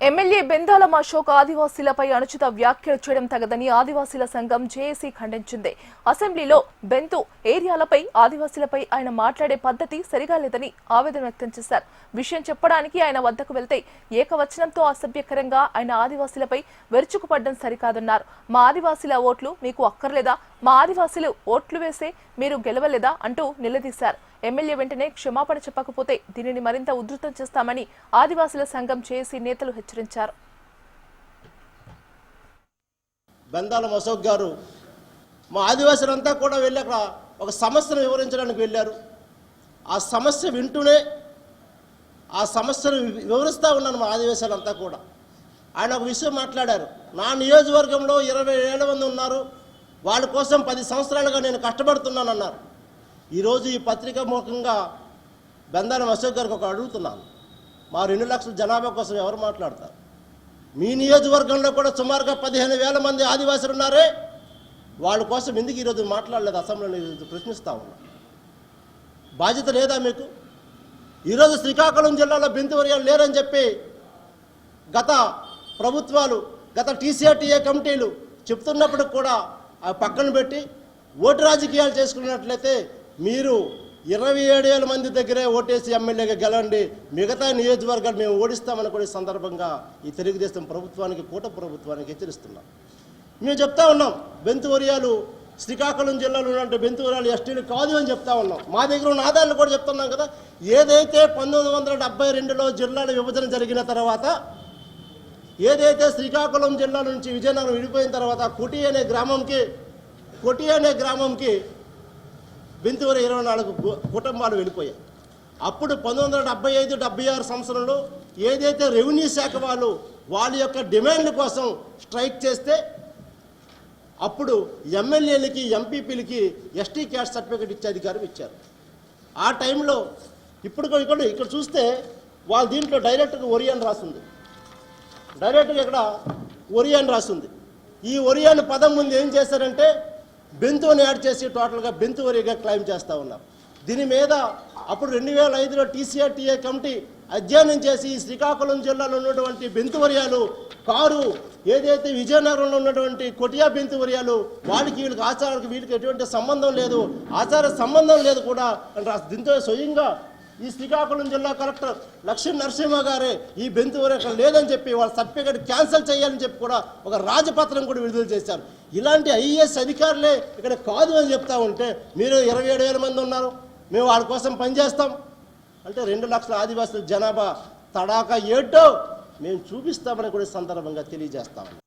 MLA Bendalam Ashok ఆదివాసీలపై అనుచిత వ్యాఖ్యలు చేయడం తగదని ఆదివాసీల సంఘం జేఏసీ ఖండించింది. అసెంబ్లీలో బెంతు ఏరియాలపై ఆదివాసీలపై ఆయన మాట్లాడే పద్ధతి సరిగా లేదని ఆవేదన వ్యక్తం చేశారు. విషయం చెప్పడానికి ఆయన వద్దకు వెళ్తే ఏకవచనంతో అసభ్యకరంగా ఆయన ఆదివాసీలపై విరుచుకుపడడం సరికాదన్నారు. మా ఆదివాసీల ఓట్లు మీకు అక్కర్లేదా? మా ఆదివాసీలు ఓట్లు వేసే మీరు గెలవలేదా అంటూ నిలదీశారు. ఎమ్మెల్యే వెంటనే క్షమాపణ చెప్పకపోతే దీనిని మరింత ఉధృతం చేస్తామని ఆదివాసీల సంఘం జేఏసీ నేతలు హెచ్చరించారు. బెందాలం అశోక్ గారు మా ఆదివాసులంతా కూడా వెళ్ళి అక్కడ ఒక సమస్యను వివరించడానికి వెళ్ళారు. ఆ సమస్య వింటూనే ఆ సమస్యను వివరిస్తూ ఉన్నాను మా ఆదివాసులంతా కూడా. ఆయన ఒక విషయం మాట్లాడారు. నా నియోజకవర్గంలో 27 మంది ఉన్నారు, వాళ్ళ కోసం 10 సంవత్సరాలుగా నేను కష్టపడుతున్నానన్నారు. ఈరోజు ఈ పత్రికా ముఖంగా బెందాలం అశోక్ గారికి ఒక అడుగుతున్నాను, మా 2 లక్షల జనాభా కోసం ఎవరు మాట్లాడతారు? మీ నియోజకవర్గంలో కూడా సుమారుగా 15,000 మంది ఆదివాసులు ఉన్నారే, వాళ్ళ కోసం ఎందుకు ఈరోజు మాట్లాడలేదు? అసెంబ్లీలో ప్రశ్నిస్తా ఉన్నా. బాధ్యత లేదా మీకు? ఈరోజు శ్రీకాకుళం జిల్లాలో బెంతువర్యాలు లేరని చెప్పి గత ప్రభుత్వాలు, గత టీసీఆర్టీఏ కమిటీలు చెప్తున్నప్పుడు కూడా ఆ పక్కన పెట్టి ఓటు రాజకీయాలు చేసుకున్నట్లయితే మీరు 27,000 మంది దగ్గరే ఓటేసి ఎమ్మెల్యేగా గెలవండి, మిగతా నియోజకవర్గాలు మేము ఓడిస్తామని కూడా ఈ సందర్భంగా ఈ తెలుగుదేశం ప్రభుత్వానికి, కూటమి ప్రభుత్వానికి హెచ్చరిస్తున్నాం. మేము చెప్తా ఉన్నాం, బెంతువర్యాలు శ్రీకాకుళం జిల్లాలో ఉన్నట్టు బెంతువర్యాలు ఎస్టీలు కాదు అని చెప్తా ఉన్నాం. మా దగ్గర ఉన్న ఆదాయాలు కూడా చెప్తున్నాం కదా. ఏదైతే 1972లో జిల్లాల విభజన జరిగిన తర్వాత, ఏదైతే శ్రీకాకుళం జిల్లా నుంచి విజయనగరం విడిపోయిన తర్వాత కొటి అనే గ్రామంకి బెంతువరి 24 కుటుంబాలు వెళ్ళిపోయాయి. అప్పుడు 1975-76 సంవత్సరంలో ఏదైతే రెవెన్యూ శాఖ వాళ్ళు వాళ్ళ యొక్క డిమాండ్ల కోసం స్ట్రైక్ చేస్తే అప్పుడు ఎమ్మెల్యేలకి, ఎంపీపీలకి ఎస్టీ క్యాస్ట్ సర్టిఫికేట్ ఇచ్చే అధికారం ఇచ్చారు. ఆ టైంలో ఇక్కడ చూస్తే వాళ్ళ దీంట్లో డైరెక్ట్గా ఒరియన్ రాస్తుంది, డైరెక్ట్గా ఇక్కడ ఒరియన్ రాస్తుంది. ఈ ఒరియన్ పదం ముందు ఏం చేశారంటే బెంతుని యాడ్ చేసి టోటల్గా బెంతువరిగా క్లెయిమ్ చేస్తూ ఉన్నారు. దీని మీద అప్పుడు 2005లో టీసీఆర్టీఏ కమిటీ అధ్యయనం చేసి శ్రీకాకుళం జిల్లాలో ఉన్నటువంటి బెంతువర్యాలు కారు ఏదైతే విజయనగరంలో ఉన్నటువంటి కొటియా బెంతువర్యాలు వీళ్ళకి ఆచారాలకు వీళ్ళకి ఎటువంటి సంబంధం లేదు, ఆచార సంబంధం లేదు కూడా దీంతో స్వయంగా ఈ శ్రీకాకుళం జిల్లా కలెక్టర్ లక్ష్మీ నరసింహ గారే ఈ బెంతువరి అక్కడ లేదని చెప్పి వాళ్ళ సర్టిఫికేట్ క్యాన్సిల్ చేయాలని చెప్పి కూడా ఒక రాజపత్రం కూడా విడుదల చేశారు. ఇలాంటి ఐఏఎస్ అధికారులే ఇక్కడ కాదు అని చెప్తా ఉంటే మీరు 27,000 మంది ఉన్నారు, మేము వాళ్ళ కోసం పనిచేస్తాం అంటే 2 లక్షల ఆదివాసుల జనాభా తడాకా ఏటో మేము చూపిస్తామని కూడా సందర్భంగా తెలియజేస్తామని.